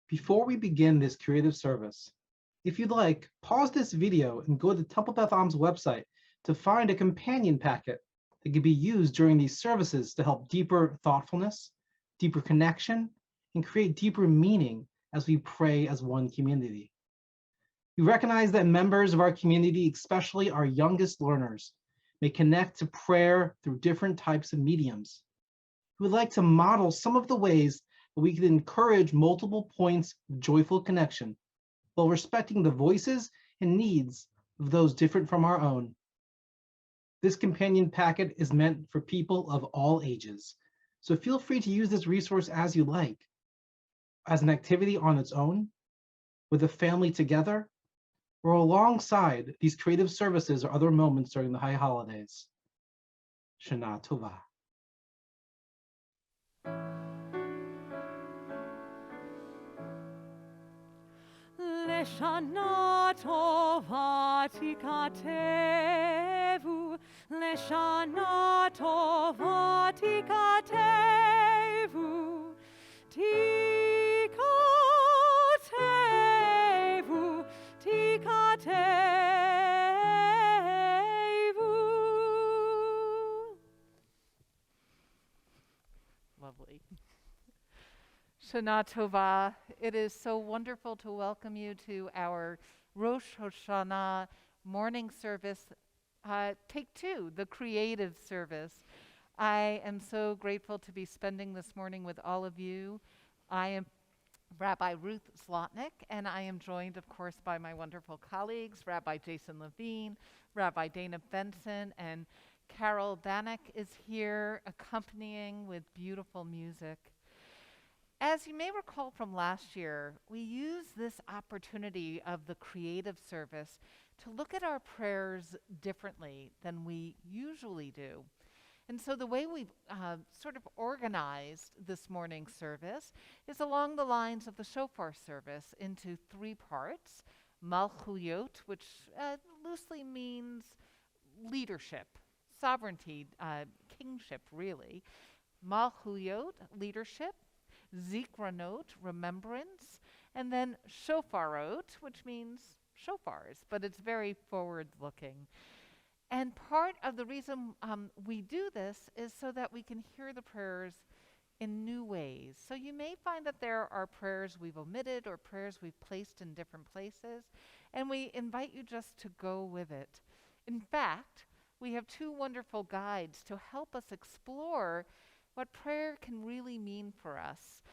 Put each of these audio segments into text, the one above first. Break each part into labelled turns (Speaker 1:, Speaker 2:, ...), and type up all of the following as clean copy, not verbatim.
Speaker 1: Before we begin this creative service, if you'd like, pause this video and go to Temple Beth Am's website to find a companion packet that can be used during these services to help deeper thoughtfulness, deeper connection, and create deeper meaning as we pray as one community. We recognize that members of our community, especially our youngest learners, may connect to prayer through different types of mediums. We would like to model some of the ways that we can encourage multiple points of joyful connection while respecting the voices and needs of those different from our own. This companion packet is meant for people of all ages, so feel free to use this resource as you like, as an activity on its own, with a family together, or alongside these creative services or other moments during the high holidays. Shana Tova.
Speaker 2: Leshana tova tikatevu, Leshana tova tikatevu, tikatevu, tikatevu. Lovely. Shana Tova, it is so wonderful to welcome you to our Rosh Hashanah morning service, take two, the creative service. I am so grateful to be spending this morning with all of you. I am Rabbi Ruth Zlotnick, and I am joined, of course, by my wonderful colleagues, Rabbi Jason Levine, Rabbi Dana Benson, and Carol Bannock is here accompanying with beautiful music. As you may recall from last year, we used this opportunity of the creative service to look at our prayers differently than we usually do. And so the way we've sort of organized this morning's service is along the lines of the shofar service into three parts. Malchuyot, which loosely means leadership, sovereignty, kingship, really. Malchuyot, leadership. Zikronot, remembrance, and then shofarot, which means shofars, but it's very forward-looking. And part of the reason we do this is so that we can hear the prayers in new ways. So you may find that there are prayers we've omitted or prayers we've placed in different places, and we invite you just to go with it. In fact, we have two wonderful guides to help us explore what prayer can really mean for us.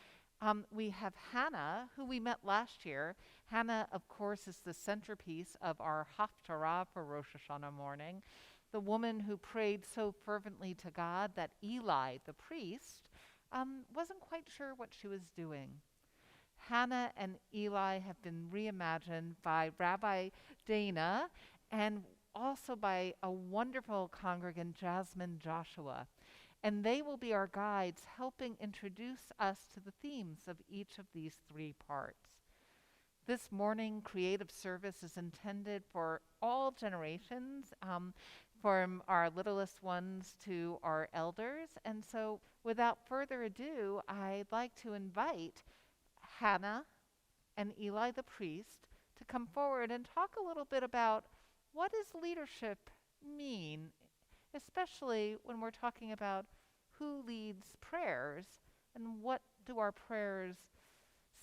Speaker 2: We have Hannah, who we met last year. Hannah, of course, is the centerpiece of our Haftarah for Rosh Hashanah morning, the woman who prayed so fervently to God that Eli, the priest, wasn't quite sure what she was doing. Hannah and Eli have been reimagined by Rabbi Dana and also by a wonderful congregant, Jasmine Joshua. And they will be our guides, helping introduce us to the themes of each of these three parts. This morning creative service is intended for all generations, from our littlest ones to our elders. And so without further ado, I'd like to invite Hannah and Eli the priest to come forward and talk a little bit about what does leadership mean, especially when we're talking about who leads prayers and what do our prayers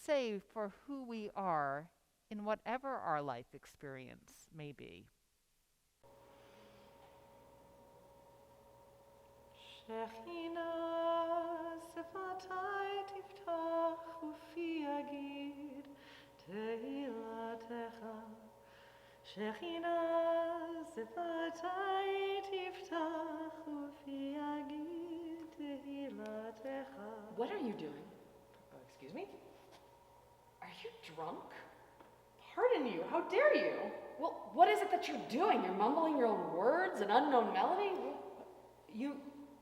Speaker 2: say for who we are in whatever our life experience may be. Shechina sefatai tiftach ufi agid tehilatecha. Shechina sefatai tiftach ufi agid tehilatecha.
Speaker 3: What are you doing? Excuse me? Are you drunk? Pardon you, how dare you? Well, what is it that you're doing? You're mumbling your own words, an unknown melody? You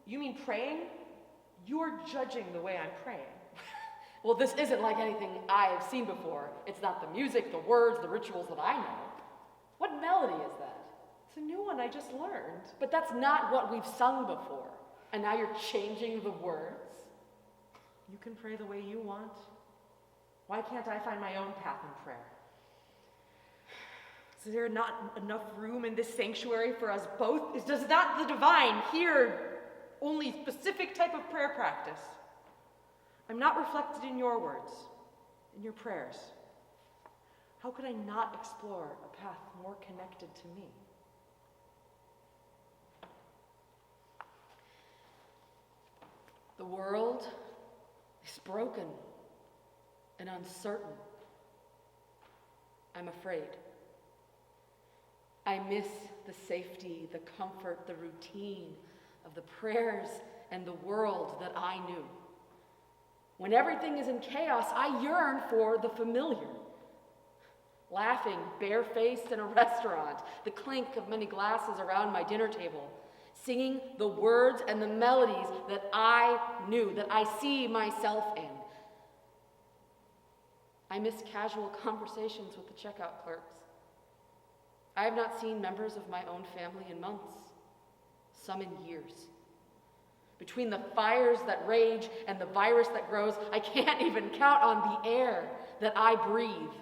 Speaker 3: mean praying? You're judging the way I'm praying. Well, this isn't like anything I've seen before. It's not the music, the words, the rituals that I know. What melody is that?
Speaker 4: It's a new one I just learned.
Speaker 3: But that's not what we've sung before. And now you're changing the words?
Speaker 4: You can pray the way you want.
Speaker 3: Why can't I find my own path in prayer? Is there not enough room in this sanctuary for us both? Does not the divine hear only specific type of prayer practice? I'm not reflected in your words, in your prayers. How could I not explore a path more connected to me? The world is broken and uncertain. I'm afraid. I miss the safety, the comfort, the routine of the prayers and the world that I knew. When everything is in chaos, I yearn for the familiar. Laughing, barefaced in a restaurant, the clink of many glasses around my dinner table, singing the words and the melodies that I knew, that I see myself in. I miss casual conversations with the checkout clerks. I have not seen members of my own family in months, some in years. Between the fires that rage and the virus that grows, I can't even count on the air that I breathe.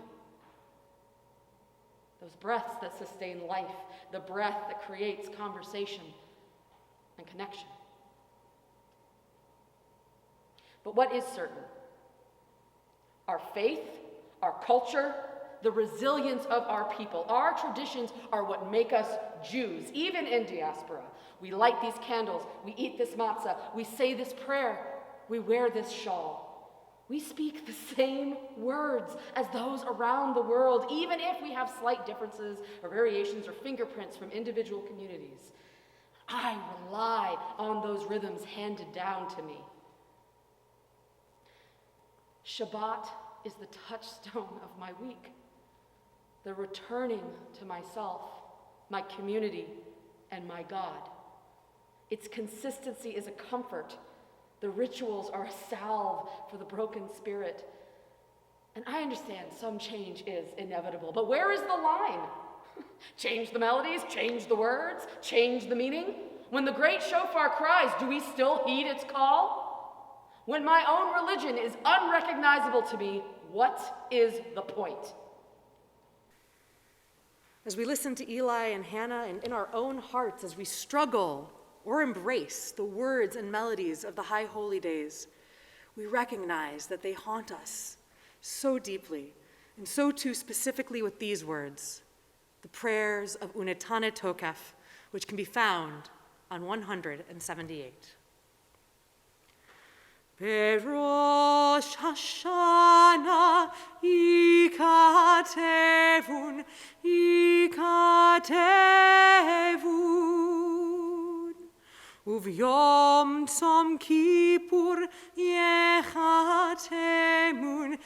Speaker 3: Those breaths that sustain life, the breath that creates conversation and connection. But what is certain? Our faith, our culture, the resilience of our people, our traditions are what make us Jews, even in diaspora. We light these candles, we eat this matzah, we say this prayer, we wear this shawl. We speak the same words as those around the world, even if we have slight differences or variations or fingerprints from individual communities. I rely on those rhythms handed down to me. Shabbat is the touchstone of my week, the returning to myself, my community, and my God. Its consistency is a comfort. The rituals are a salve for the broken spirit. And I understand some change is inevitable, but where is the line? Change the melodies, change the words, change the meaning? When the great shofar cries, do we still heed its call? When my own religion is unrecognizable to me, what is the point? As we listen to Eli and Hannah, and in our own hearts, as we struggle or embrace the words and melodies of the High Holy Days, we recognize that they haunt us so deeply, and so too specifically with these words, the prayers of Unetane Tokef, which can be found on 178. Berosh Hashanah ikatevun, Uvyom Tzom Kippur yechatemun.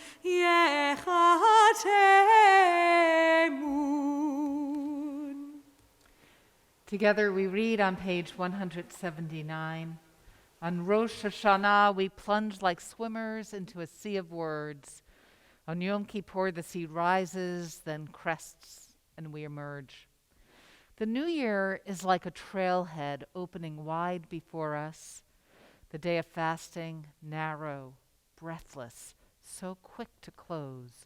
Speaker 2: Together we read on page 179. On Rosh Hashanah, we plunge like swimmers into a sea of words. On Yom Kippur, the sea rises, then crests, and we emerge. The new year is like a trailhead opening wide before us. The day of fasting, narrow, breathless, so quick to close.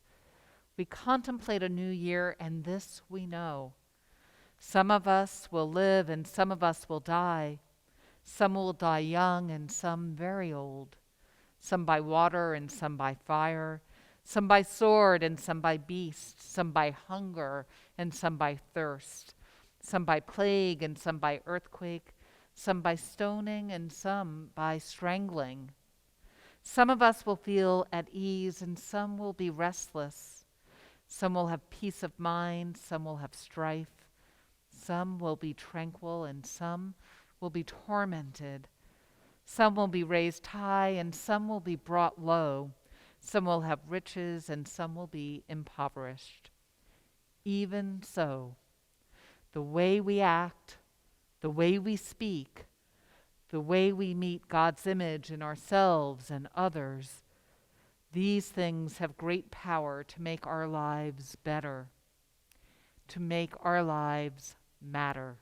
Speaker 2: We contemplate a new year, and this we know. Some of us will live, and some of us will die. Some will die young, and some very old. Some by water, and some by fire. Some by sword, and some by beast. Some by hunger, and some by thirst. Some by plague, and some by earthquake. Some by stoning, and some by strangling. Some of us will feel at ease, and some will be restless. Some will have peace of mind, some will have strife. Some will be tranquil, and some will be tormented. Some will be raised high, and some will be brought low. Some will have riches, and some will be impoverished. Even so, the way we act, the way we speak, the way we meet God's image in ourselves and others, these things have great power to make our lives better, to make our lives matter.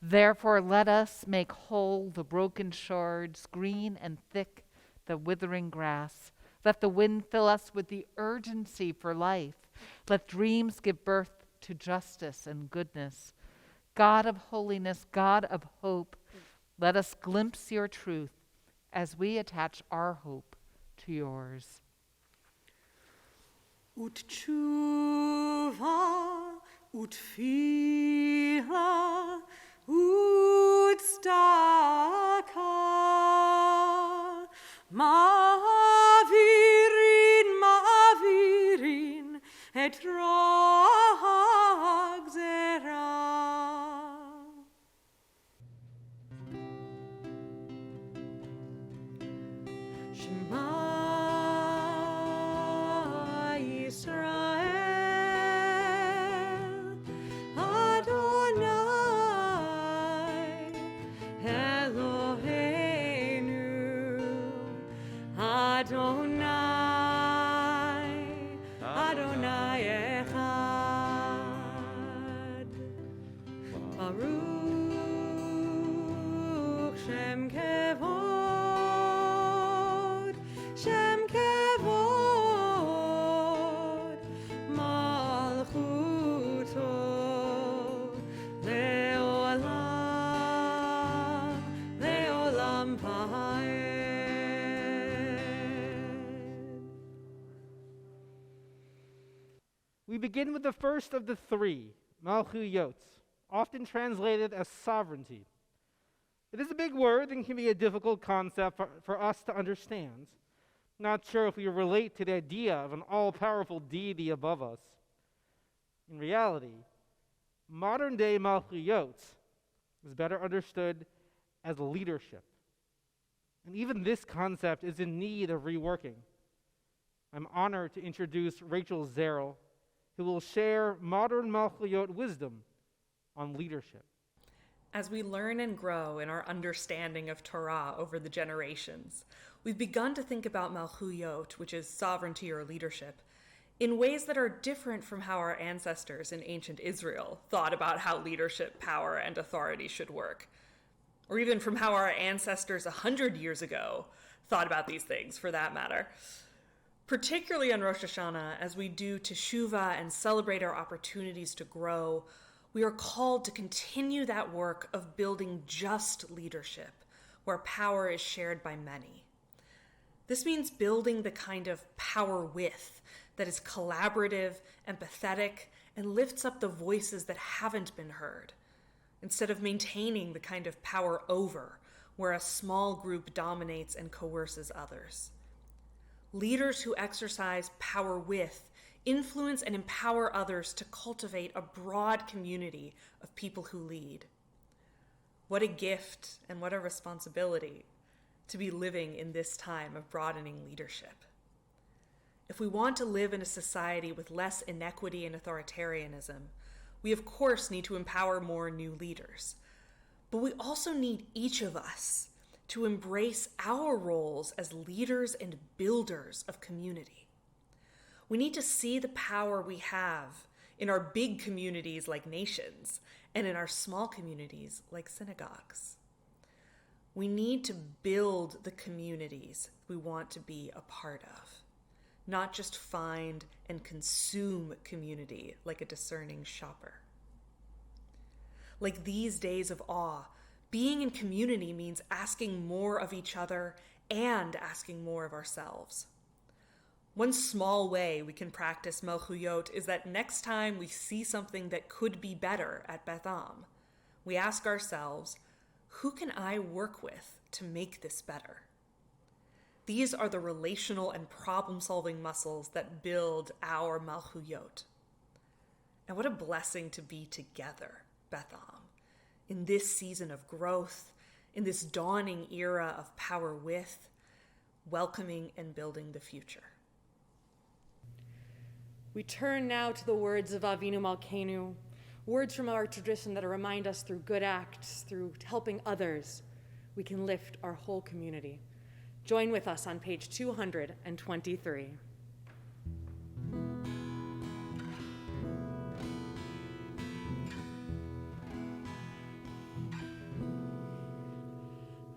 Speaker 2: Therefore, let us make whole the broken shards, green and thick the withering grass, Let the wind fill us with the urgency for life. Let dreams give birth to justice and goodness. God of holiness, God of hope, let us glimpse your truth as we attach our hope to yours.
Speaker 4: Ut tshuva, ut fila, ut staka, ma'avirin, et rag zera. Shema Yisrael, Adonai, Eloheinu, Adonai, Adonai Echad. Baruch Shem Kevod, Shem Kevod, Malchuto, Leolam, Leolam Vaed.
Speaker 5: We begin with the first of the three, Malchuyot, often translated as sovereignty. It is a big word and can be a difficult concept for us to understand. Not sure if we relate to the idea of an all-powerful deity above us. In reality, modern-day Malchuyot is better understood as leadership. And even this concept is in need of reworking. I'm honored to introduce Rachel Zerl, who will share modern Malchuyot wisdom on leadership.
Speaker 6: As we learn and grow in our understanding of Torah over the generations, we've begun to think about Malchuyot, which is sovereignty or leadership, in ways that are different from how our ancestors in ancient Israel thought about how leadership, power, and authority should work, or even from how our ancestors 100 years ago thought about these things, for that matter. Particularly on Rosh Hashanah, as we do teshuvah and celebrate our opportunities to grow, we are called to continue that work of building just leadership, where power is shared by many. This means building the kind of power with that is collaborative, empathetic, and lifts up the voices that haven't been heard, instead of maintaining the kind of power over, where a small group dominates and coerces others. Leaders who exercise power with influence and empower others to cultivate a broad community of people who lead. What a gift and what a responsibility to be living in this time of broadening leadership. If we want to live in a society with less inequity and authoritarianism, we of course need to empower more new leaders. But we also need each of us to embrace our roles as leaders and builders of community. We need to see the power we have in our big communities like nations and in our small communities like synagogues. We need to build the communities we want to be a part of, not just find and consume community like a discerning shopper. Like these days of awe, being in community means asking more of each other and asking more of ourselves. One small way we can practice Malchuyot is that next time we see something that could be better at Beth Am, we ask ourselves, who can I work with to make this better? These are the relational and problem-solving muscles that build our Malchuyot. And what a blessing to be together, Beth Am, in this season of growth, in this dawning era of power with, welcoming and building the future.
Speaker 3: We turn now to the words of Avinu Malkeinu, words from our tradition that remind us through good acts, through helping others, we can lift our whole community. Join with us on page 223.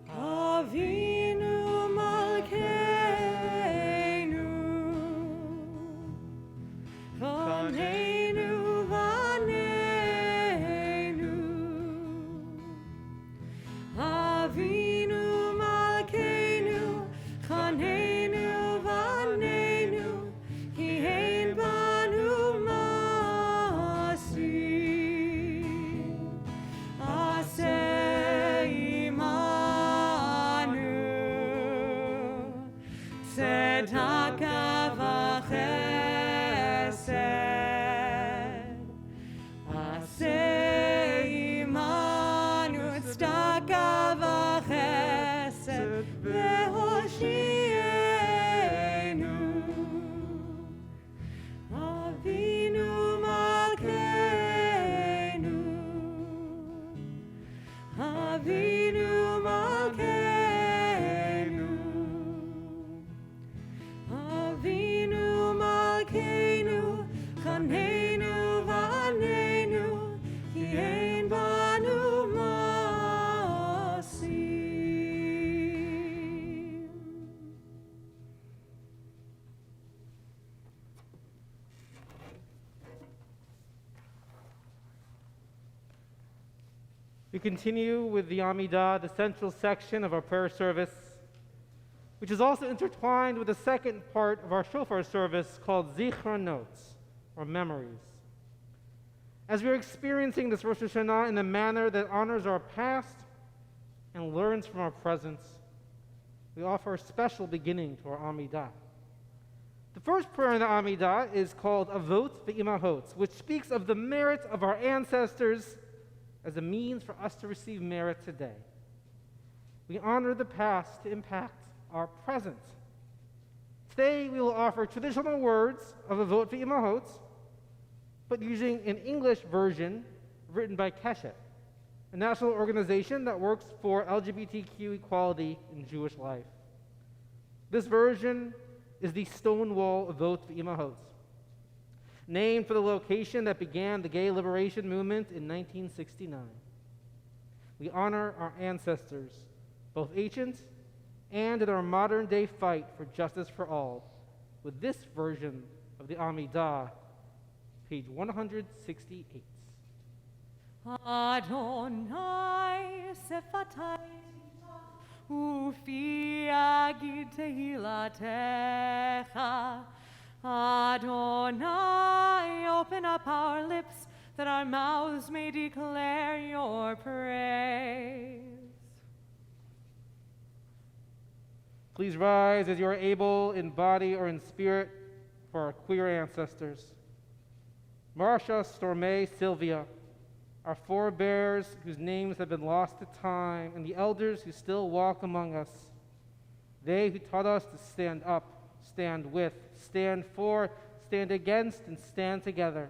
Speaker 3: Avinu Malkeinu
Speaker 4: Chaneinu Vaneinu Avinu Malkeinu Chaneinu Vaneinu Ki ein banu masi Aseh imanu Tzedaka v'chesed Aseh imanu tzedaka v'chesed V'hoshienu Avinu Malkeinu Avinu Malkeinu Avinu Malkeinu Chaneinu Vaneinu Ki ein banu masim.
Speaker 5: We continue with the Amidah, the central section of our prayer service, which is also intertwined with the second part of our shofar service called Zichronot, or memories. As we are experiencing this Rosh Hashanah in a manner that honors our past and learns from our present, we offer a special beginning to our Amidah. The first prayer in the Amidah is called Avot Ve'imahot, which speaks of the merit of our ancestors as a means for us to receive merit today. We honor the past to impact our present. Today we will offer traditional words of Avot Ve'imahot, but using an English version written by Keshet, a national organization that works for LGBTQ equality in Jewish life. This version is the Stonewall Avot Ve'imahot, named for the location that began the gay liberation movement in 1969. We honor our ancestors, both ancient and in our modern-day fight for justice for all, with this version of the Amidah, page 168.
Speaker 4: Adonai sefatai ufi agid tehilatecha. Adonai, open up our lips that our mouths may declare your praise.
Speaker 5: Please rise as you are able in body or in spirit for our queer ancestors. Marcia, Stormé, Sylvia, our forebears whose names have been lost to time, and the elders who still walk among us. They who taught us to stand up, stand with, stand for, stand against, and stand together.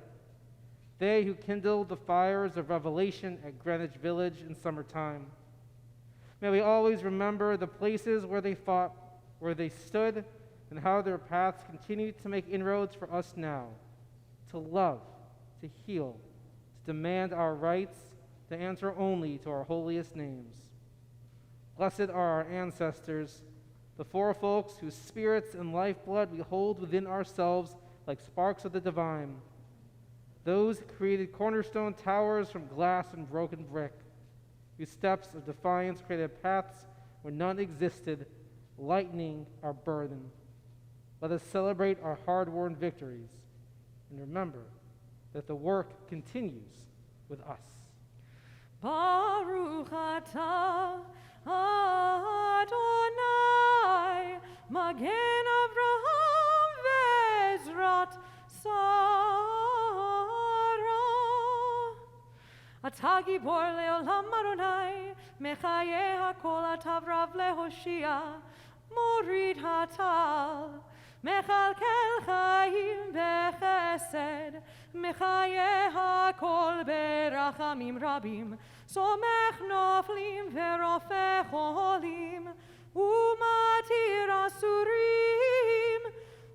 Speaker 5: They who kindled the fires of revelation at Greenwich Village in summertime. May we always remember the places where they fought, where they stood, and how their paths continue to make inroads for us now, to love, to heal, to demand our rights, to answer only to our holiest names. Blessed are our ancestors, the four folks whose spirits and lifeblood we hold within ourselves like sparks of the divine. Those who created cornerstone towers from glass and broken brick, whose steps of defiance created paths where none existed, lightening our burden. Let us celebrate our hard-won victories and remember that the work continues with us.
Speaker 4: Baruch atah Adonai, Magen Avraham ve'ezrat Sarah. Atah gibor leolam Adonai, mechaye hakol atav rav lehoshia, morid hatal, mechalkel chaim bechesed, mechaye hakol berachamim rabim, somech noflim verofe cholim, umatir asurim,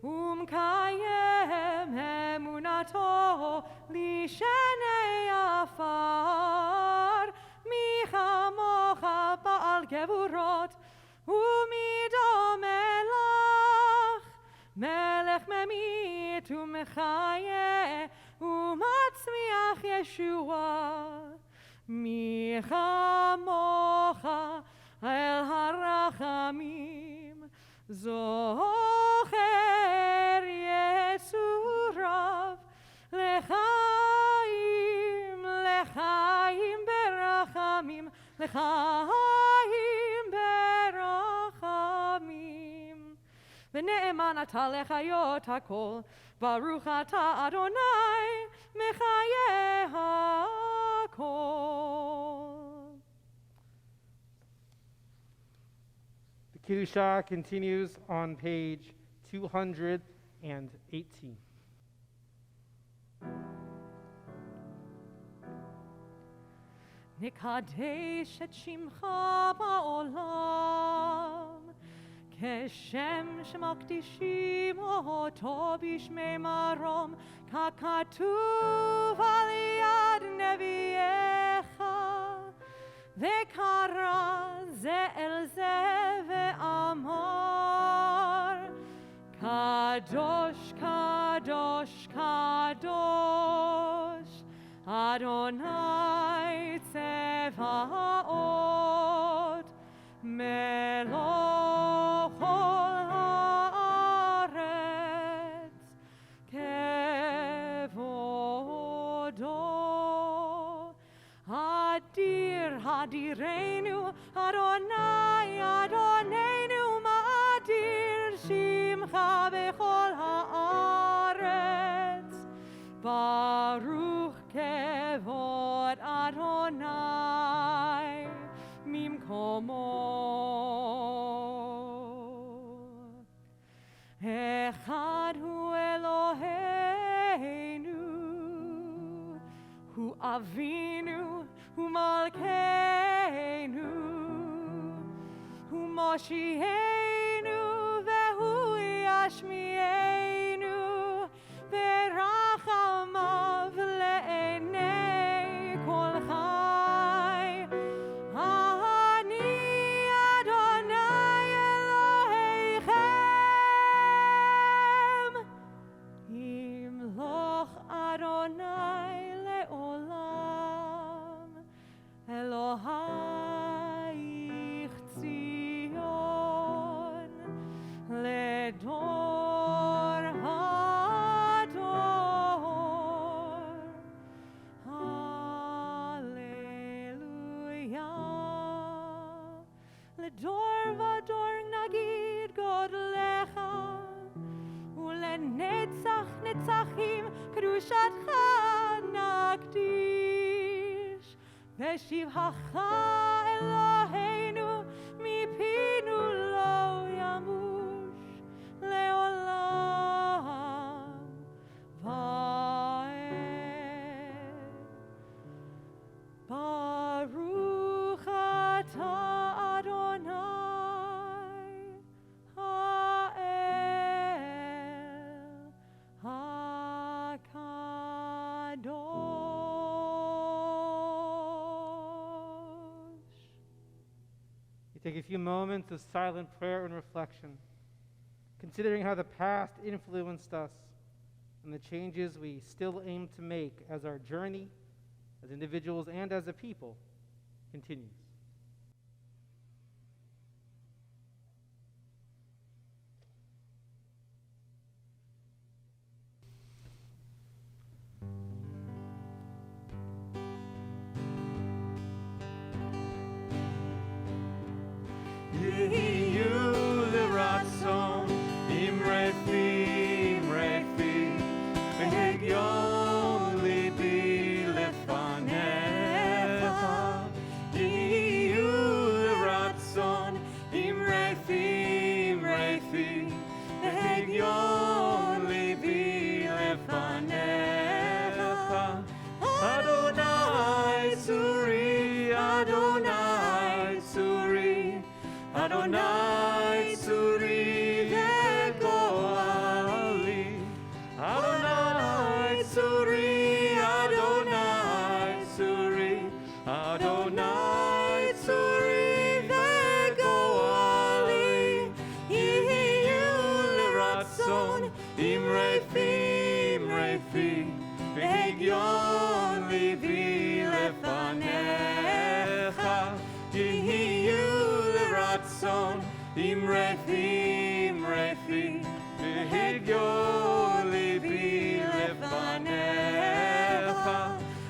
Speaker 4: umkayem emunato lishenei afar, michamocha ba'al gevurot, umido melach, melech memit מחיה ומצמיח ישועה. מי כמוך אל הרחמים, זוכר יסוריו לחיים, לחיים ברחמים, לחיים ברחמים. ונאמן אתה לחיות הכל, ברוך אתה אדוני מחיי הכל.
Speaker 5: The Kiddusha continues on page 218.
Speaker 4: נקדש את שמך בעולם, כשם שמקדישים אותו בשמי מרום, ככתוב על יד נביאך, וקרא זה אל זה ואמר, קדוש, קדוש, קדוש, אדוני צבאות, מלוך כל הארץ, כבודו. אדיר, אדירנו, אדוני, אדוננו, מאדיר שמך בכל הארץ. ברוך כבוד אדוני ממקומו. אחד הוא אלוהינו, הוא אבינו, הוא מלכנו, הוא מושיענו והוא ישמיענו, ברחמיו לעיני כל חי. אני אדוני אלוהיכם, ימלוך אדוני לעולם, אלוהיך ציון לדור הדור. הללויה. לדור ודור נגיד גודלך, ולנצח נצחים קדושתך נקדיש. ושבחך אלוהינו מפינו לא ימוש לעולם ועד. ברוך אתה אדוני האל הקדוש.
Speaker 5: We take a few moments of silent prayer and reflection, considering how the past influenced us and the changes we still aim to make as our journey as individuals and as a people continues.
Speaker 7: Yom libi lefanecha,
Speaker 4: refi, והגיון ליבי לפניך, תהיו לרצון, אמרתי, והגיון ליבי לפניך,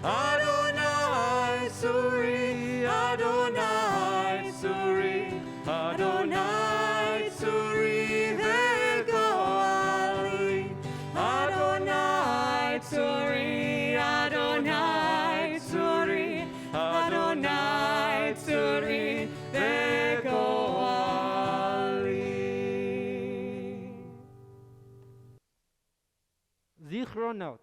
Speaker 4: אדוני צורי, אדוני צורי, אדוני צורי וגואלי, אדוני צורי, אדוני צורי, אדוני צורי וגואלי.
Speaker 5: Zichronot.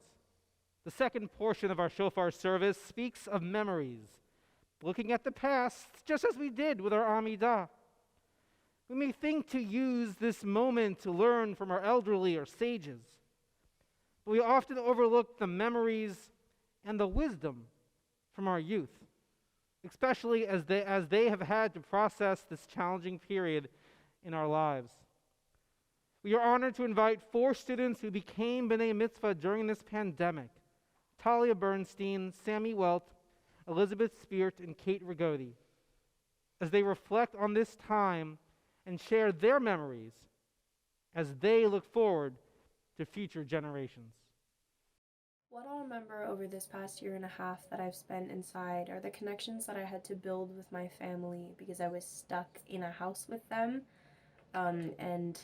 Speaker 5: The second portion of our shofar service speaks of memories, looking at the past just as we did with our Amidah. We may think to use this moment to learn from our elderly or sages, but we often overlook the memories and the wisdom from our youth, especially as they have had to process this challenging period in our lives. We are honored to invite 4 students who became B'nai Mitzvah during this pandemic: Talia Bernstein, Sammy Welt, Elizabeth Speart, and Kate Rigodi, as they reflect on this time and share their memories as they look forward to future generations.
Speaker 7: What I'll remember over this past year and a half that I've spent inside are the connections that I had to build with my family because I was stuck in a house with them. And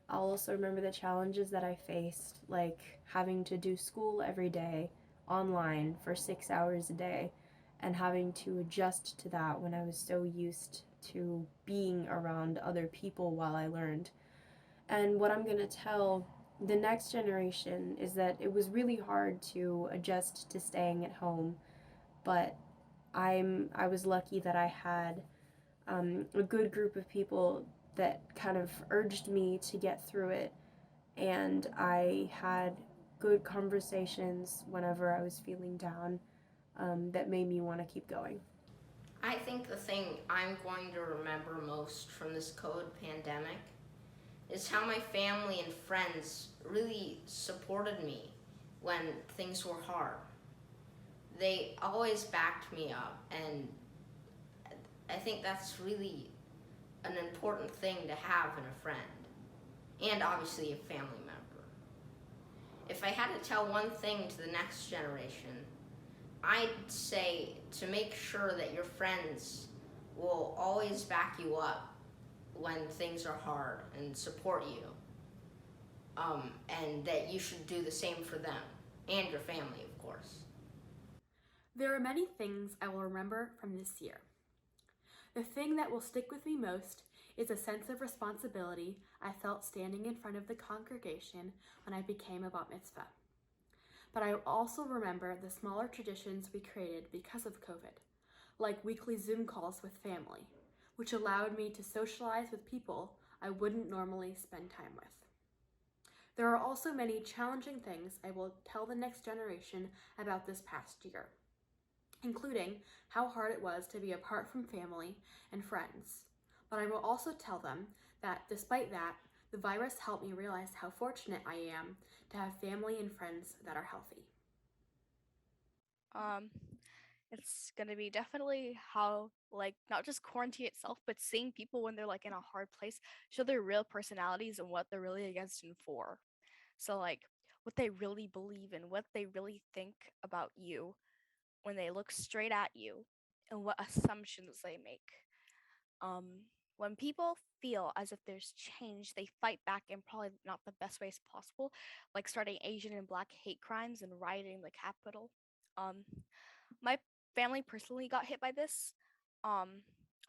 Speaker 7: I'll also remember the challenges that I faced, like having to do school every day online for 6 hours a day and having to adjust to that when I was so used to being around other people while I learned. And what I'm going to tell the next generation is that it was really hard to adjust to staying at home, but I was lucky that I had a good group of people that kind of urged me to get through it, and I had good conversations whenever I was feeling down that made me want to keep going.
Speaker 8: I think the thing I'm going to remember most from this COVID pandemic is how my family and friends really supported me when things were hard. They always backed me up, and I think that's really an important thing to have in a friend, and obviously a family member. If I had to tell one thing to the next generation, I'd say to make sure that your friends will always back you up when things are hard and support you, and that you should do the same for them and your family, of course.
Speaker 9: There are many things I will remember from this year. The thing that will stick with me most is a sense of responsibility I felt standing in front of the congregation when I became a bat mitzvah. But I also remember the smaller traditions we created because of COVID, like weekly Zoom calls with family, which allowed me to socialize with people I wouldn't normally spend time with. There are also many challenging things I will tell the next generation about this past year, including how hard it was to be apart from family and friends. But I will also tell them that despite that, the virus helped me realize how fortunate I am to have family and friends that are healthy.
Speaker 10: It's gonna be definitely how, like, not just quarantine itself, but seeing people when they're like in a hard place show their real personalities and what they're really against and for. So like what they really believe in, what they really think about you when they look straight at you, and what assumptions they make. When people feel as if there's change, they fight back in probably not the best ways possible, like starting Asian and Black hate crimes and rioting the Capitol. My family personally got hit by this.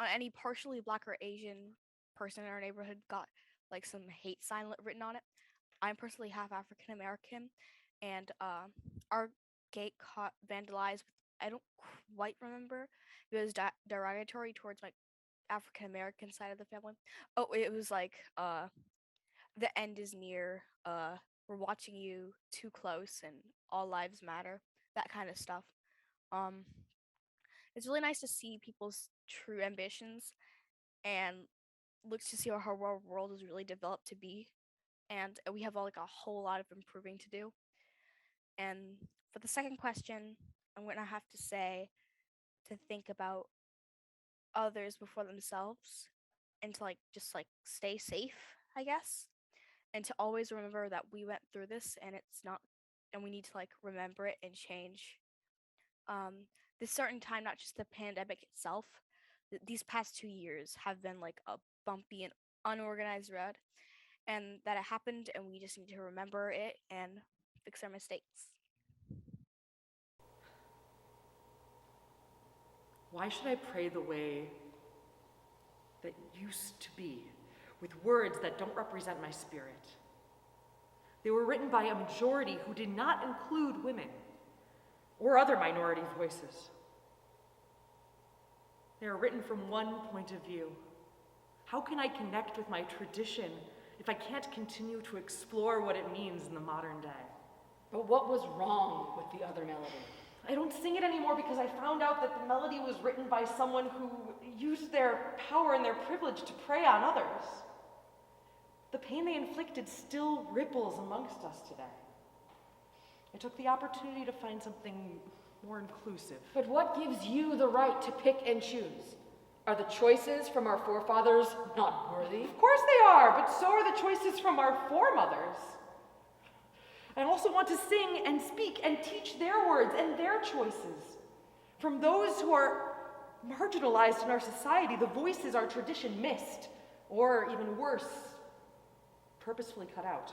Speaker 10: Any partially Black or Asian person in our neighborhood got like some hate sign written on it. I'm personally half African American, and our gate got vandalized. I don't quite remember. It was derogatory towards my African American side of the family. Oh, it was like the end is near. We're watching you too close, and all lives matter. That kind of stuff. Um, it's really nice to see people's true ambitions and look to see how our world is really developed to be. And we have like a whole lot of improving to do. And for the second question, I'm going to have to say to think about others before themselves and to just stay safe, I guess. And to always remember that we went through this and it's not, and we need to remember it and change. This certain time, not just the pandemic itself, these past 2 years have been a bumpy and unorganized road, and that it happened, and we just need to remember it and fix our mistakes.
Speaker 3: Why should I pray the way that used to be, with words that don't represent my spirit? They were written by a majority who did not include women or other minority voices. They are written from one point of view. How can I connect with my tradition if I can't continue to explore what it means in the modern day?
Speaker 11: But what was wrong with the other melody?
Speaker 3: I don't sing it anymore because I found out that the melody was written by someone who used their power and their privilege to prey on others. The pain they inflicted still ripples amongst us today. I took the opportunity to find something more inclusive.
Speaker 11: But what gives you the right to pick and choose? Are the choices from our forefathers not worthy?
Speaker 3: Of course they are, but so are the choices from our foremothers. I also want to sing and speak and teach their words and their choices. From those who are marginalized in our society, the voices our tradition missed, or even worse, purposefully cut out.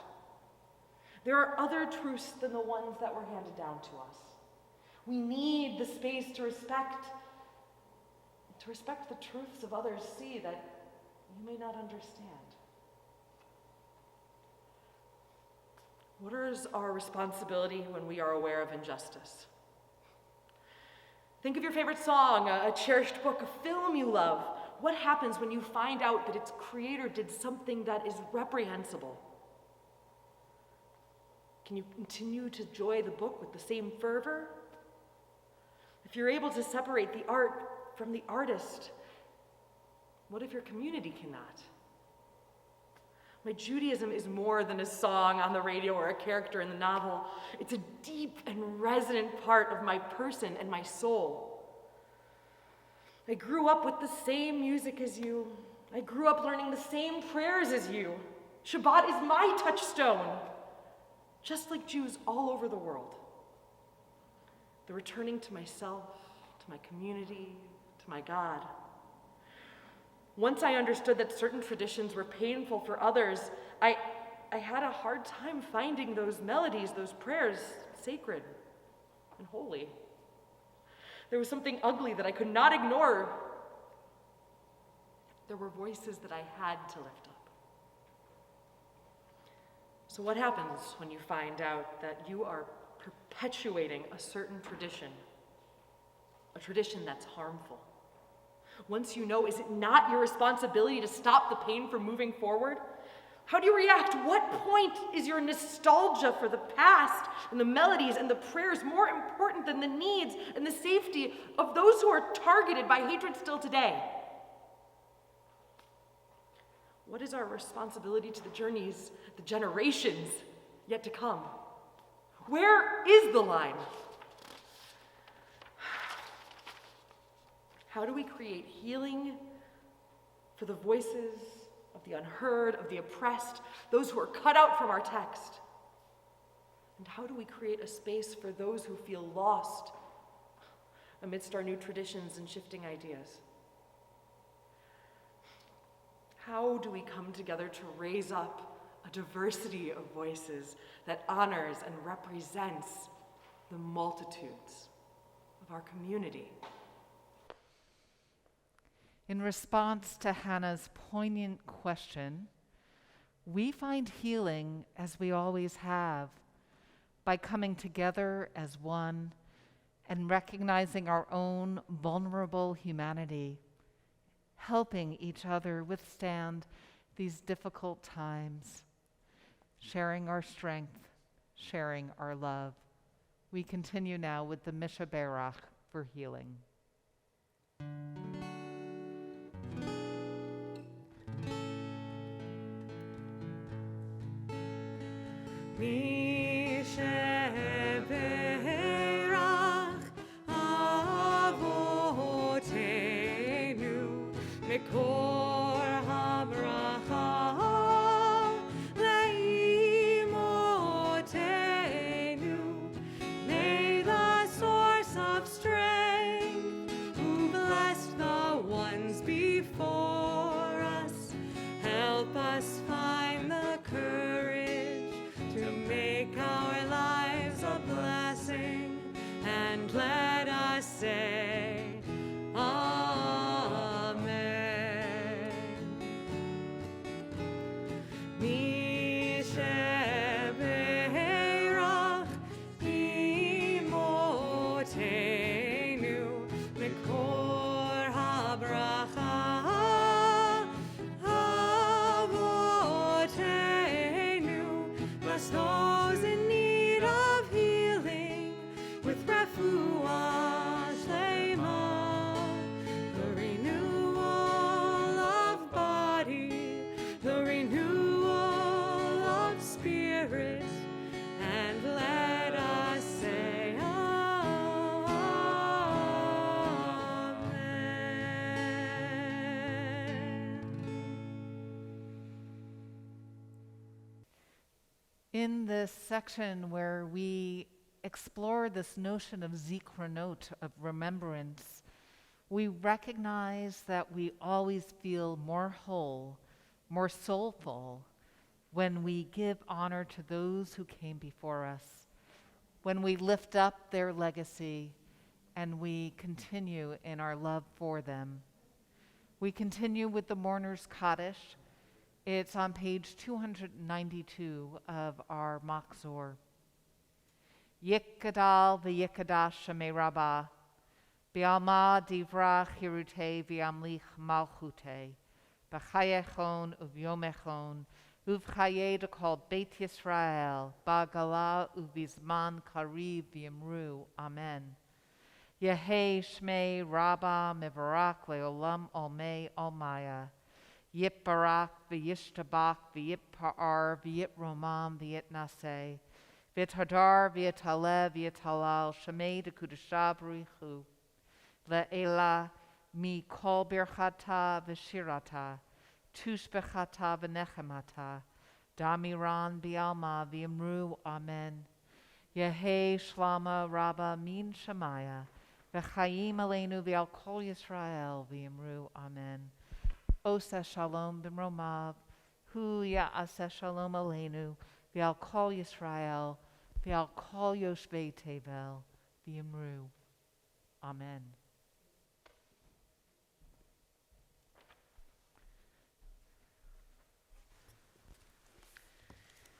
Speaker 3: There are other truths than the ones that were handed down to us. We need the space to respect the truths of others see that you may not understand. What is our responsibility when we are aware of injustice? Think of your favorite song, a cherished book, a film you love. What happens when you find out that its creator did something that is reprehensible? Can you continue to enjoy the book with the same fervor? If you're able to separate the art from the artist, what if your community cannot? My Judaism is more than a song on the radio or a character in the novel. It's a deep and resonant part of my person and my soul. I grew up with the same music as you. I grew up learning the same prayers as you. Shabbat is my touchstone, just like Jews all over the world. The returning to myself, to my community, to my God. Once I understood that certain traditions were painful for others, I had a hard time finding those melodies, those prayers, sacred and holy. There was something ugly that I could not ignore. There were voices that I had to lift up. So what happens when you find out that you are perpetuating a certain tradition, a tradition that's harmful? Once you know, is it not your responsibility to stop the pain from moving forward? How do you react? What point is your nostalgia for the past and the melodies and the prayers more important than the needs and the safety of those who are targeted by hatred still today? What is our responsibility to the journeys, the generations yet to come? Where is the line? How do we create healing for the voices of the unheard, of the oppressed, those who are cut out from our text? And how do we create a space for those who feel lost amidst our new traditions and shifting ideas? How do we come together to raise up a diversity of voices that honors and represents the multitudes of our community?
Speaker 2: In response to Hannah's poignant question, we find healing as we always have, by coming together as one and recognizing our own vulnerable humanity, helping each other withstand these difficult times, sharing our strength, sharing our love. We continue now with the Misha Berach for healing.
Speaker 4: Mi sheberach Mikor habracha leimotenu. May the source of strength, who blessed the ones before us, help us find the courage to make our lives a blessing, and let us say, Amen. Mi shebeirach imotenu, mikor habracha avotenu. Bless those in need of healing with refuah shlema, the renewal of body, the renewal of spirit, and let us say Amen.
Speaker 2: In this section where we explore this notion of zikronot, of remembrance, we recognize that we always feel more whole, more soulful, when we give honor to those who came before us, when we lift up their legacy and we continue in our love for them. We continue with the Mourners Kaddish. It's on page 292 of our Machzor. Yikadal v'yikadash shemei rabbah, bi'alma divra chirute v'amlich malchute, b'chayechon uvyomechon, uvchaye dekol Beit Yisrael, ba'gala uvizman kariv v'yimru, Amen. Yehei shmei rabbah mevarak le'olam olmei olmaya, Yip barak v'yishtabach v'yip'ar v'yitromam v'yitnaseh, v'yithadar v'yitalev v'yitalal shemei dekudasha b'richu, le'ela mi kol birchata v'shirata, tushbechata v'nechemata, damiran b'alma v'yimru, Amen. Yehei shlama rabba min shemaya, v'chayim aleinu v'al kol Yisrael v'yimru, Amen. Osa shalom b'mromav, hu ya'aseh shalom aleinu, v'al kol Yisrael, v'al kol yoshvei tevel, v'yimru. Amen.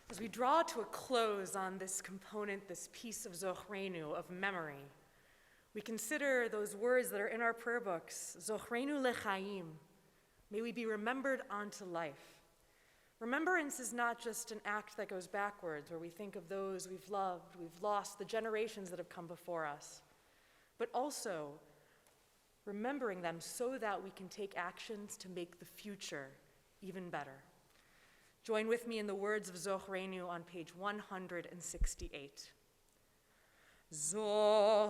Speaker 12: As we draw to a close on this component, this piece of Zochreinu, of memory, we consider those words that are in our prayer books, Zochreinu lechaim. May we be remembered unto life. Remembrance is not just an act that goes backwards, where we think of those we've loved, we've lost, the generations that have come before us, but also remembering them so that we can take actions to make the future even better. Join with me in the words of Zochreinu on page 168. Zochreinu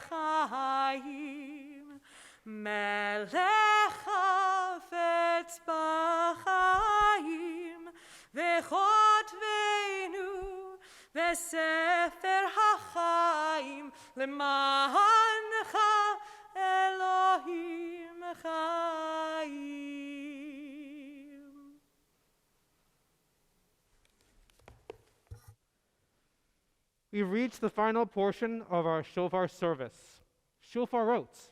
Speaker 12: lechaim, melech hafetz b'chaim, v'chotvenu v'sefer hachaim, lemancha Elohim chaim.
Speaker 5: We've reached the final portion of our shofar service. Shofarot,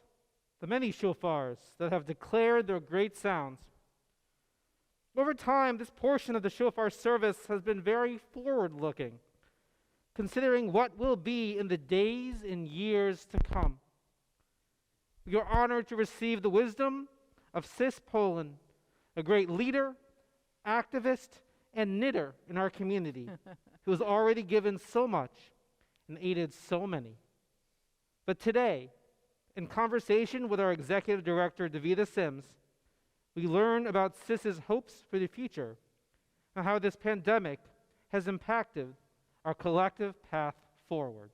Speaker 5: the many shofars that have declared their great sounds. Over time, this portion of the shofar service has been very forward-looking, considering what will be in the days and years to come. We are honored to receive the wisdom of Sis Poland, a great leader, activist, and knitter in our community, who has already given so much and aided so many. But today, in conversation with our executive director, Davida Sims, we learn about Sis's hopes for the future and how this pandemic has impacted our collective path forward.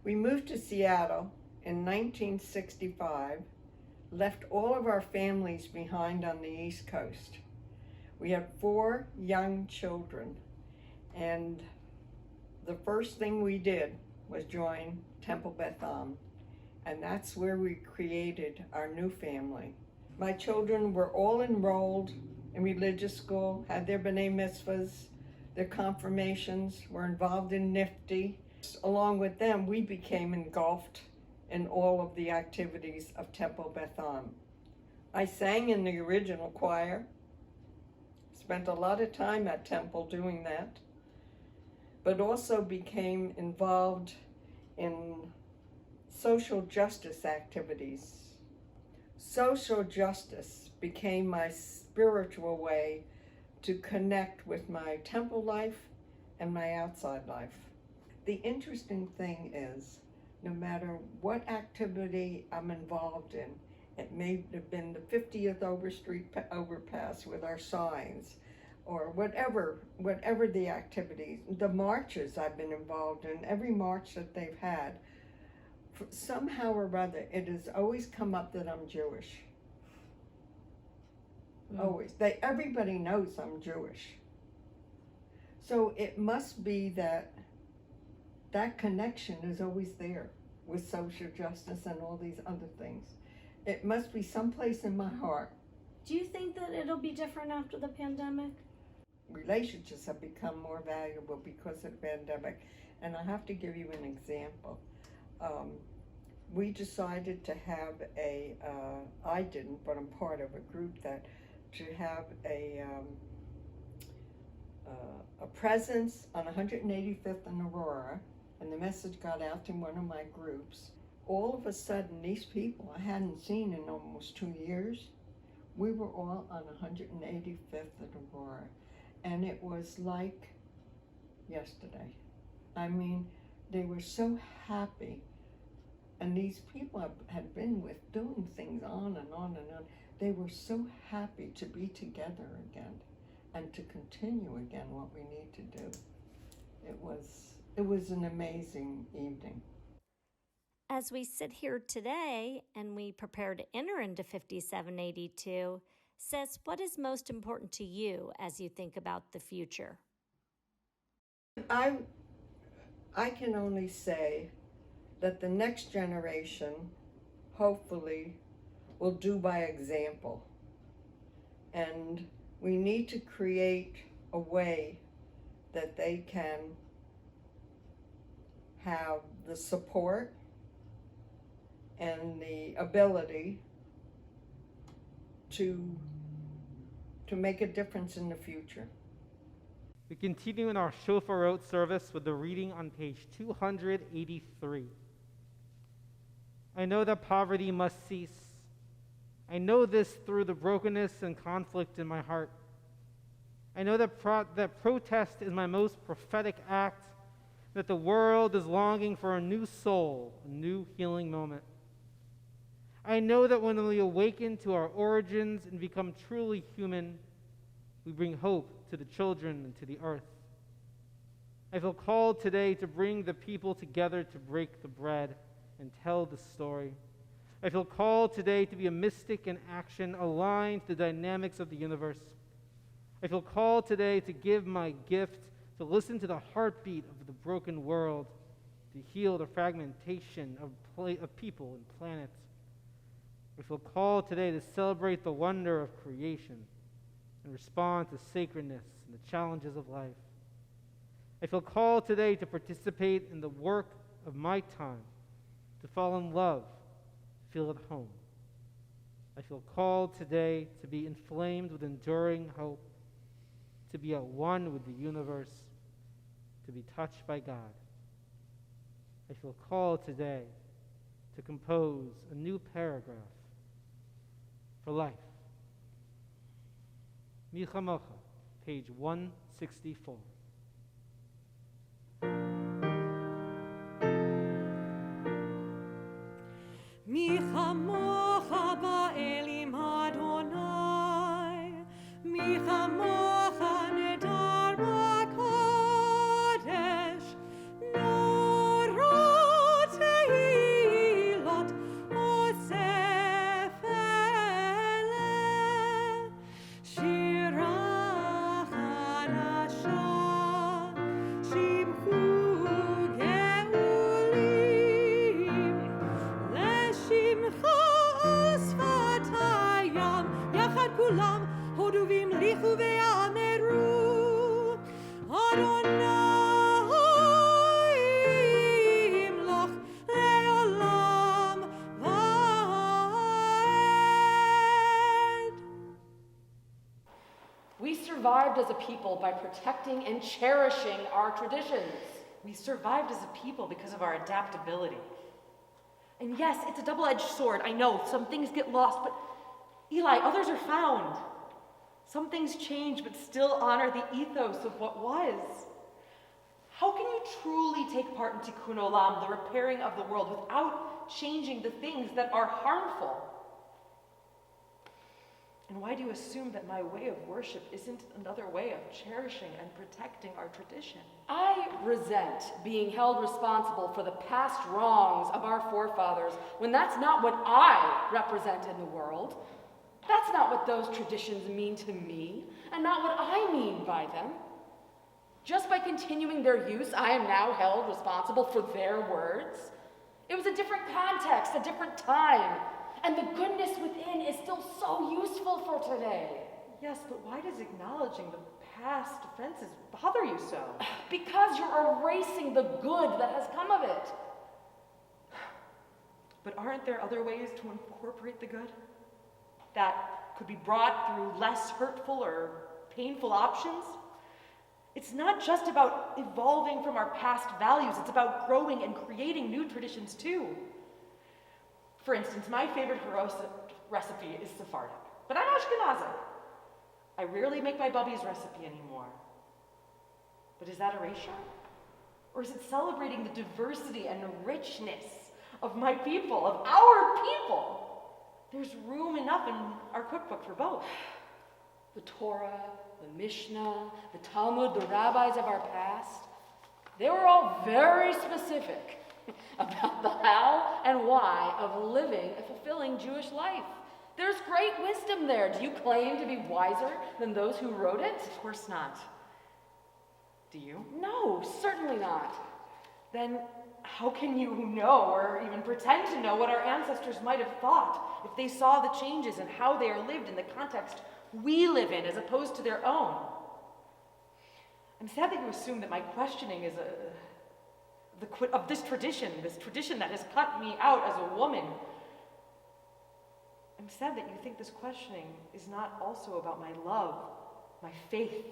Speaker 13: We moved to Seattle in 1965, left all of our families behind on the East Coast. We had 4 young children, and the first thing we did was join Temple Beth Am, and that's where we created our new family. My children were all enrolled in religious school, had their B'nai Mitzvahs, their confirmations, were involved in NIFTY. Along with them, we became engulfed in all of the activities of Temple Beth Am. I sang in the original choir, spent a lot of time at Temple doing that, but also became involved in social justice activities. Social justice became my spiritual way to connect with my temple life and my outside life. The interesting thing is, no matter what activity I'm involved in, it may have been the 50th overpass with our signs, or whatever the activities, the marches I've been involved in, every march that they've had, somehow or other, it has always come up that I'm Jewish. Always. Everybody knows I'm Jewish. So it must be that connection is always there with social justice and all these other things. It must be someplace in my heart.
Speaker 14: Do you think that it'll be different after the pandemic?
Speaker 13: Relationships have become more valuable because of the pandemic. And I have to give you an example. We decided to have I didn't, but I'm part of a group to have a presence on 185th and Aurora, and the message got out to one of my groups. All of a sudden, these people I hadn't seen in almost 2 years, we were all on 185th and Aurora, and it was like yesterday. I mean, they were so happy, and these people I had been with doing things on and on and on. They were so happy to be together again and to continue again what we need to do. It was an amazing evening.
Speaker 14: As we sit here today and we prepare to enter into 5782, Sis, what is most important to you as you think about the future?
Speaker 13: I can only say that the next generation, hopefully, will do by example. And we need to create a way that they can have the support and the ability to make a difference in the future.
Speaker 5: We continue in our Shofarot service with the reading on page 283. I know that poverty must cease. I know this through the brokenness and conflict in my heart. I know that protest is my most prophetic act, that the world is longing for a new soul, a new healing moment. I know that when we awaken to our origins and become truly human, we bring hope to the children and to the earth. I feel called today to bring the people together to break the bread and tell the story. I feel called today to be a mystic in action, aligned to the dynamics of the universe. I feel called today to give my gift, to listen to the heartbeat of the broken world, to heal the fragmentation of people and planets. I feel called today to celebrate the wonder of creation and respond to sacredness and the challenges of life. I feel called today to participate in the work of my time, to fall in love, feel at home. I feel called today to be inflamed with enduring hope, to be at one with the universe, to be touched by God. I feel called today to compose a new paragraph for life. Michamocha, page 164.
Speaker 4: Michamocha ba'elim Adonai, Michamocha nedar ba'kodesh, norot le'olam, hodu v'imlichu ve'ameru, Adonai imloch le'olam va'ed.
Speaker 11: We survived as a people by protecting and cherishing our traditions.
Speaker 12: We survived as a people because of our adaptability. And yes, it's a double-edged sword. I know, some things get lost, but Eli, others are found. Some things change, but still honor the ethos of what was. How can you truly take part in Tikkun Olam, the repairing of the world, without changing the things that are harmful? And why do you assume that my way of worship isn't another way of cherishing and protecting our tradition?
Speaker 11: I resent being held responsible for the past wrongs of our forefathers when that's not what I represent in the world. That's not what those traditions mean to me, and not what I mean by them. Just by continuing their use, I am now held responsible for their words. It was a different context, a different time, and the goodness within is still so useful for today.
Speaker 12: Yes, but why does acknowledging the past offenses bother you so?
Speaker 11: Because you're erasing the good that has come of it.
Speaker 12: But aren't there other ways to incorporate the good? That could be brought through less hurtful or painful options? It's not just about evolving from our past values, it's about growing and creating new traditions too. For instance, my favorite haroset recipe is Sephardic, but I'm Ashkenazi. I rarely make my bubby's recipe anymore. But is that erasure? Or is it celebrating the diversity and richness of my people, of our people? There's room enough in our cookbook for both.
Speaker 11: The Torah, the Mishnah, the Talmud, the rabbis of our past, they were all very specific about the how and why of living a fulfilling Jewish life. There's great wisdom there. Do you claim to be wiser than those who wrote it?
Speaker 12: Of course not. Do you?
Speaker 11: No, certainly not.
Speaker 12: Then how can you know or even pretend to know what our ancestors might have thought if they saw the changes and how they are lived in the context we live in as opposed to their own? I'm sad that you assume that my questioning is of this tradition that has cut me out as a woman. I'm sad that you think this questioning is not also about my love, my faith,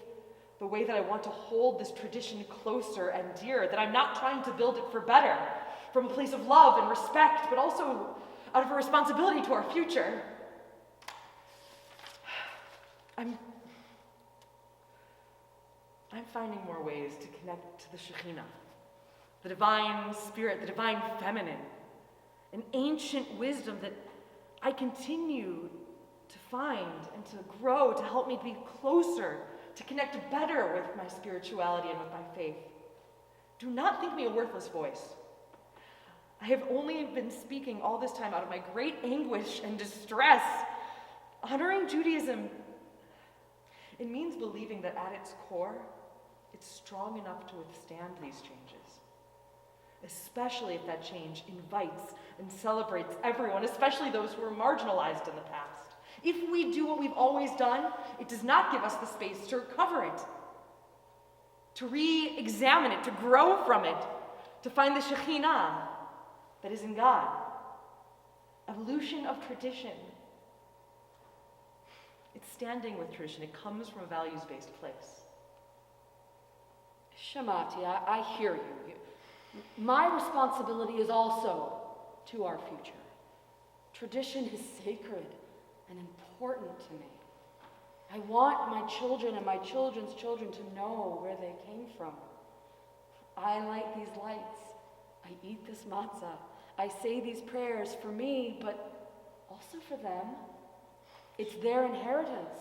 Speaker 12: the way that I want to hold this tradition closer and dearer, that I'm not trying to build it for better, from a place of love and respect, but also out of a responsibility to our future. I'm finding more ways to connect to the Shekhinah, the divine spirit, the divine feminine, an ancient wisdom that I continue to find and to grow to help me be closer, to connect better with my spirituality and with my faith. Do not think me a worthless voice. I have only been speaking all this time out of my great anguish and distress. Honoring Judaism, it means believing that at its core, it's strong enough to withstand these changes, especially if that change invites and celebrates everyone, especially those who were marginalized in the past. If we do what we've always done, it does not give us the space to recover it, to re-examine it, to grow from it, to find the Shekhinah that is in God. Evolution of tradition. It's standing with tradition. It comes from a values-based place.
Speaker 11: Shamati, I hear you. My responsibility is also to our future. Tradition is sacred and important to me. I want my children and my children's children to know where they came from. I light these lights. I eat this matzah. I say these prayers for me, but also for them. It's their inheritance.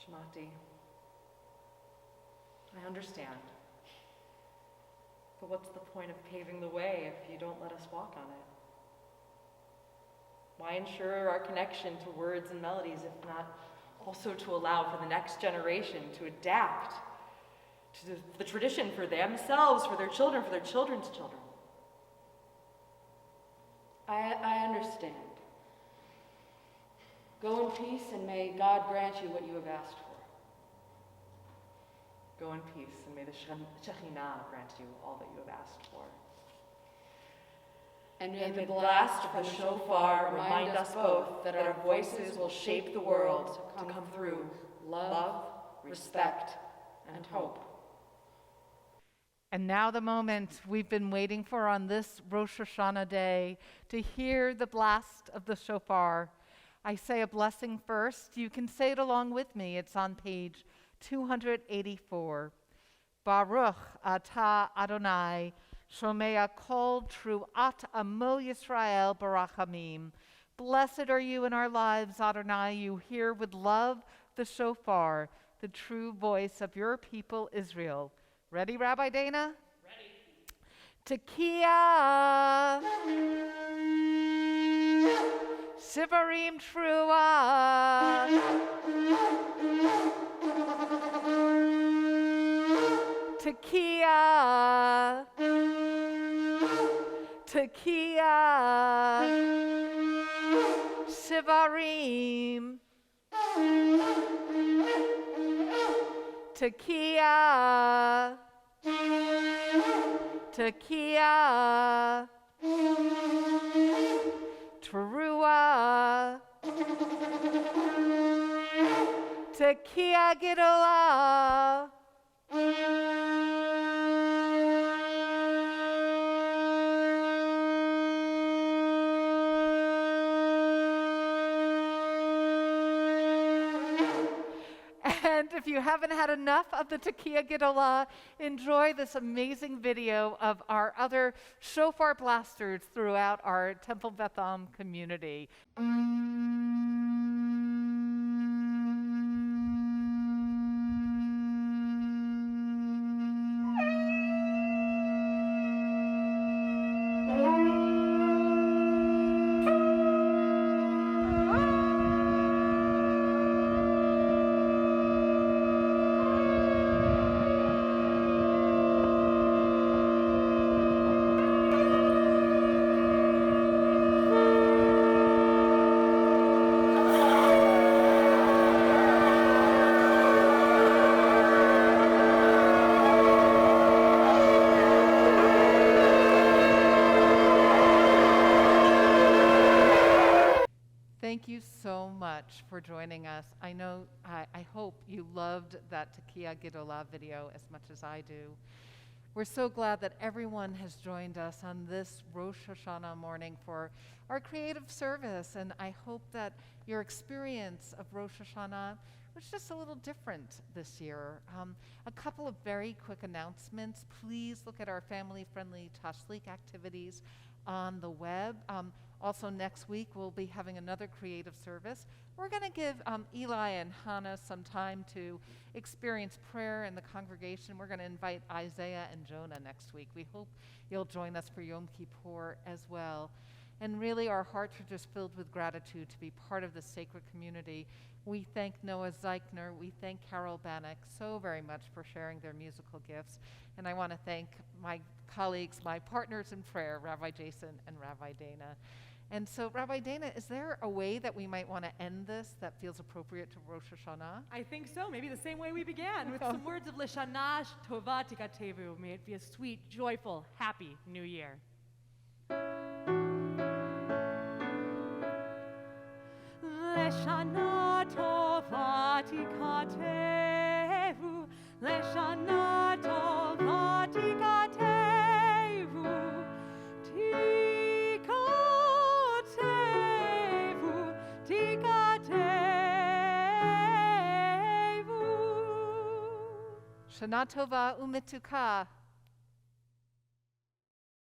Speaker 12: Shmati, I understand. But what's the point of paving the way if you don't let us walk on it? Why ensure our connection to words and melodies if not also to allow for the next generation to adapt to the tradition for themselves, for their children, for their children's children?
Speaker 11: I understand. Go in peace, and may God grant you what you have asked for.
Speaker 15: Go in peace, and may the Shekhinah grant you all that you have asked for.
Speaker 11: And may the blast of the shofar remind us both that our voices will shape the world to come through love, respect, and hope.
Speaker 2: And now the moment we've been waiting for on this Rosh Hashanah day, to hear the blast of the shofar. I say a blessing first. You can say it along with me. It's on page 284. Baruch atah Adonai, shomea kol truat amo Yisrael barachamim. Blessed are you in our lives, Adonai. You hear with love the shofar, the true voice of your people Israel. Ready, Rabbi Dana?
Speaker 3: Ready.
Speaker 2: Tekiah. Shivarim Trua. Tekiah. Tekiah. Shivarim. Tekiah. Tekiah. Teruah. Tekiah Gidolah. And if you haven't had enough of the Tekiah Gidolah, enjoy this amazing video of our other shofar blasters throughout our Temple Beth Am community. Thank you so much for joining us. I know, I hope you loved that Tekiah Gidolah video as much as I do. We're so glad that everyone has joined us on this Rosh Hashanah morning for our creative service, and I hope that your experience of Rosh Hashanah was just a little different this year. A couple of very quick announcements. Please look at our family-friendly Tashlik activities on the web. Also next week, we'll be having another creative service. We're going to give Eli and Hannah some time to experience prayer in the congregation. We're going to invite Isaiah and Jonah next week. We hope you'll join us for Yom Kippur as well. And really, our hearts are just filled with gratitude to be part of this sacred community. We thank Noah Zeichner. We thank Carol Bannock so very much for sharing their musical gifts. And I want to thank my colleagues, my partners in prayer, Rabbi Jason and Rabbi Dana. And so, Rabbi Dana, is there a way that we might want to end this that feels appropriate to Rosh Hashanah?
Speaker 4: I think so. Maybe the same way we began, with some words of Leshana Tova Tikatevu. May it be a sweet, joyful, happy New Year. Leshana Tova Tikatevu. Leshana Tova Tikatevu.
Speaker 2: Shana Tova Umituka.